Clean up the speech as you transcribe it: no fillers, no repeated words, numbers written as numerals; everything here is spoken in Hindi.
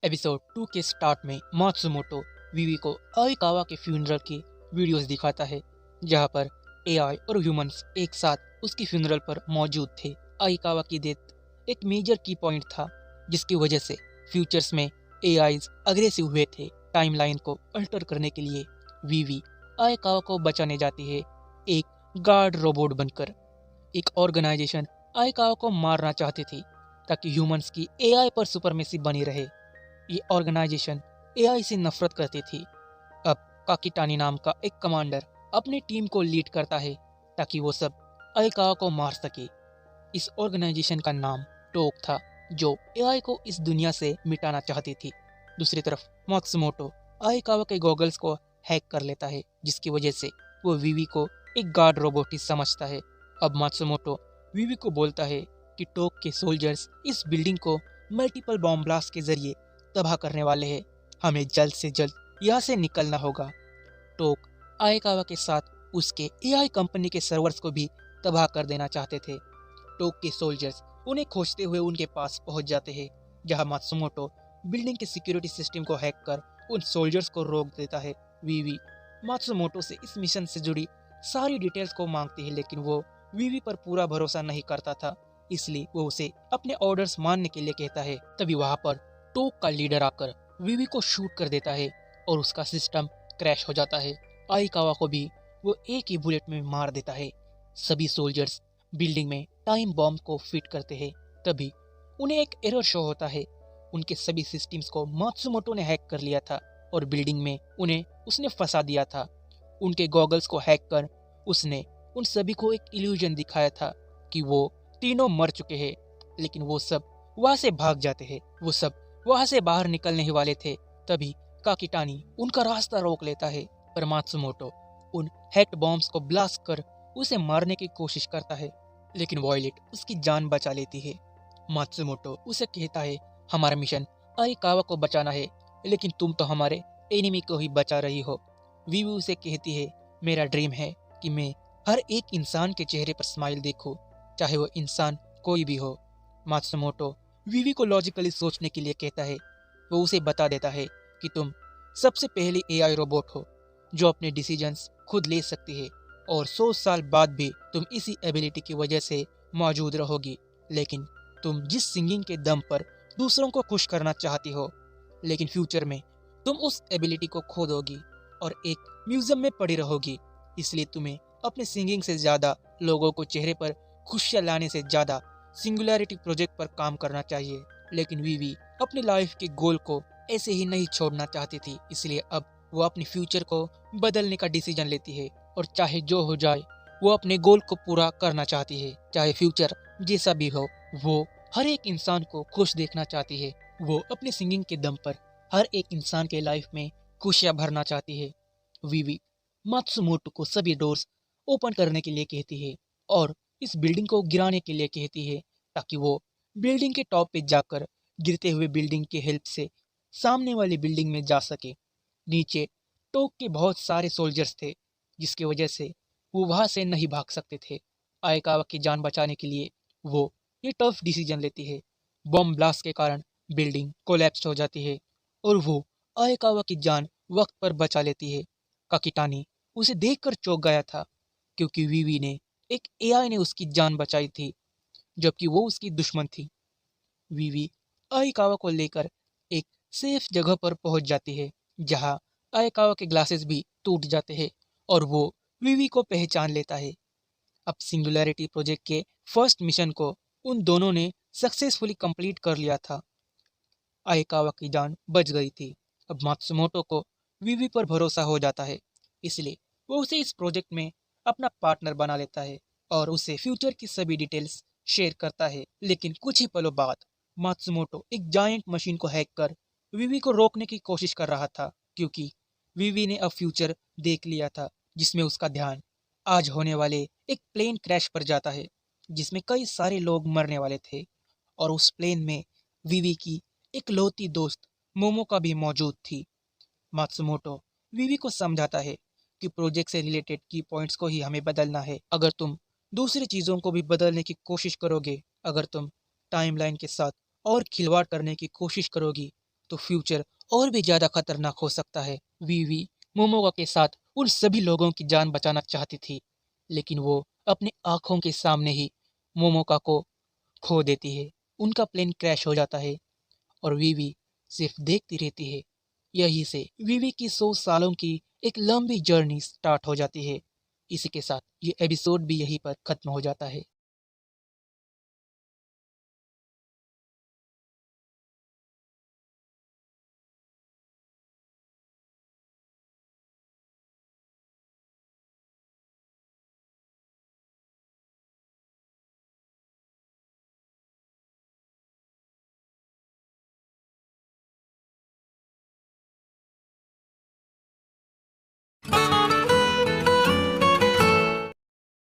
एपिसोड 2 के स्टार्ट में मात्सुमोटो वीवी को आइकावा के फ्यूनरल की वीडियोस दिखाता है, जहां पर एआई और ह्यूमंस एक साथ उसकी फ्यूनरल पर मौजूद थे। आइकावा की डेथ एक मेजर की पॉइंट था, जिसकी वजह से फ्यूचर्स में एआईज अग्रेसिव हुए थे। टाइमलाइन को अल्टर करने के लिए वीवी आइकावा को बचाने जाती है, एक गार्ड रोबोट बनकर। एक ऑर्गेनाइजेशन आइकावा को मारना चाहती थी ताकि ह्यूमंस की एआई पर सुपरमेसी बनी रहे। ये ऑर्गेनाइजेशन एआई से नफरत करती थी। अब काकिटानी नाम का एक कमांडर अपनी टीम को लीड करता है ताकि वो सब आइकावा को मार सके। इस ऑर्गेनाइजेशन का नाम टोक था, जो एआई को इस दुनिया से मिटाना चाहती थी। दूसरी तरफ मात्सुमोटो आइकावा के गॉगल्स को हैक कर लेता है, जिसकी वजह से वो वीवी को एक गार्ड रोबोट ही समझता है। अब मात्सुमोटो वीवी को बोलता है कि टोक के सोल्जर्स इस बिल्डिंग को मल्टीपल बॉम्ब ब्लास्ट के जरिए तबाह करने वाले हैं। हमें जल्द से जल्द यहाँ से निकलना होगा। टोक आइकावा के साथ उसके एआई कंपनी के सर्वर्स को भी तबाह कर देना चाहते थे। टोक के सोल्जर्स उन्हें खोजते हुए उनके पास पहुंच जाते हैं, जहां मात्सुमोटो बिल्डिंग के सिक्योरिटी सिस्टम को हैक कर उन सोल्जर्स को रोक देता है। वीवी मात्सुमोटो से इस मिशन से जुड़ी सारी डिटेल्स को मांगती है, लेकिन वो वीवी पर पूरा भरोसा नहीं करता था, इसलिए वो उसे अपने ऑर्डर्स मानने के लिए कहता है। तभी वहां पर टोक का लीडर आकर वीवी को शूट कर देता है और उसका सिस्टम क्रैश हो जाता है। आइकावा को भी वो एक ही बुलेट में मार देता है। सभी सोल्जर्स बिल्डिंग में टाइम बॉम्ब को फिट करते हैं। तभी उन्हें एक एरर शो होता है। उनके सभी सिस्टम्स को मात्सुमोटो ने हैक कर लिया था और बिल्डिंग में उन्हें उसने फंसा दिया था। उनके गॉगल्स को हैक कर उसने उन सभी को एक इल्यूजन दिखाया था कि वो तीनों मर चुके हैं, लेकिन वो सब वहां से भाग जाते हैं। वो सब वहां से बाहर निकलने ही वाले थे, तभी काकिटानी उनका रास्ता रोक लेता है। पर मात्सुमोटो उन हैक्ड बॉम्ब्स को ब्लास्ट कर उसे मारने की कोशिश करता है, लेकिन वॉयलेट उसकी जान बचा लेती है। मात्सुमोटो उसे कहता है, हमारा मिशन आइकावा को बचाना है, लेकिन तुम तो हमारे एनिमी को ही बचा रही हो। वीवी उसे कहती है, मेरा ड्रीम है कि मैं हर एक इंसान के चेहरे पर स्माइल देखूं, चाहे वो इंसान कोई भी हो। मात्सुमोटो वीवी को लॉजिकली सोचने के लिए कहता है। वो उसे बता देता है कि तुम सबसे पहली एआई रोबोट हो जो अपने डिसीजंस खुद ले सकती है, और 100 साल बाद भी तुम इसी एबिलिटी की वजह से मौजूद रहोगी। लेकिन तुम जिस सिंगिंग के दम पर दूसरों को खुश करना चाहती हो, लेकिन फ्यूचर में तुम उस एबिलिटी को खो दोगी और एक म्यूजियम में पड़ी रहोगी। इसलिए तुम्हें अपने सिंगिंग से ज्यादा लोगों को चेहरे पर खुशियां लाने से ज्यादा सिंगुलैरिटी प्रोजेक्ट पर काम करना चाहिए। लेकिन वीवी अपनी लाइफ के गोल को ऐसे ही नहीं छोड़ना चाहती थी, इसलिए अब वो अपने फ्यूचर को बदलने का डिसीजन लेती है और चाहे जो हो जाए वो अपने गोल को पूरा करना चाहती है। चाहे फ्यूचर जैसा भी हो, वो हर एक इंसान को खुश देखना चाहती है। वो अपने सिंगिंग के दम पर हर एक इंसान के लाइफ में खुशियां भरना चाहती है। वीवी मात्सुमोटो को सभी डोर्स ओपन करने के लिए कहती है और इस बिल्डिंग को गिराने के लिए कहती है, ताकि वो बिल्डिंग के टॉप पे जाकर गिरते हुए बिल्डिंग की हेल्प से सामने वाली बिल्डिंग में जा सके। नीचे टोक के बहुत सारे सोल्जर्स थे, जिसकी वजह से वो वहां से नहीं भाग सकते थे। आइकावा की जान बचाने के लिए वो ये टफ डिसीजन लेती है। बॉम्ब ब्लास्ट के कारण बिल्डिंग कोलैप्स हो जाती है और वो आइकावा की जान वक्त पर बचा लेती है। काकिटानी उसे देखकर चौंक गया था, क्योंकि वीवी ने एक एआई ने उसकी जान बचाई थी, जबकि वो उसकी दुश्मन थी। वीवी आइकावा को लेकर एक सेफ जगह पर पहुंच जाती है, जहां आइकावा के ग्लासेस भी टूट जाते हैं और वो वीवी को पहचान लेता है। अब सिंगुलैरिटी प्रोजेक्ट के फर्स्ट मिशन को उन दोनों ने सक्सेसफुली कंप्लीट कर लिया था। आइकावा की जान बच गई थी। अब मात्सुमोटो को वीवी पर भरोसा हो जाता है, इसलिए वो उसे इस प्रोजेक्ट में अपना पार्टनर बना लेता है और उसे फ्यूचर की सभी डिटेल्स शेयर करता है। लेकिन कुछ ही पलों बाद मात्सुमोटो एक जायंट मशीन को हैक कर वीवी को रोकने की कोशिश कर रहा था, क्योंकि वीवी ने अब फ्यूचर देख लिया था, जिसमें उसका ध्यान आज होने वाले एक प्लेन क्रैश पर जाता है, जिसमें कई सारे लोग मरने वाले थे। और उस प्लेन में वीवी की इकलौती दोस्त मोमोका भी मौजूद थी। मात्सुमोटो वीवी को समझाता है कि प्रोजेक्ट से रिलेटेड की पॉइंट्स को ही हमें बदलना है। अगर तुम दूसरी चीज़ों को भी बदलने की कोशिश करोगे, अगर तुम टाइमलाइन के साथ और खिलवाड़ करने की कोशिश करोगी, तो फ्यूचर और भी ज़्यादा खतरनाक हो सकता है। वीवी मोमोका के साथ उन सभी लोगों की जान बचाना चाहती थी, लेकिन वो अपनी आंखों के सामने ही मोमोका को खो देती है। उनका प्लेन क्रैश हो जाता है और वीवी सिर्फ देखती रहती है। यहीं से वीवी की 100 सालों की एक लंबी जर्नी स्टार्ट हो जाती है। इसी के साथ ये एपिसोड भी यहीं पर खत्म हो जाता है।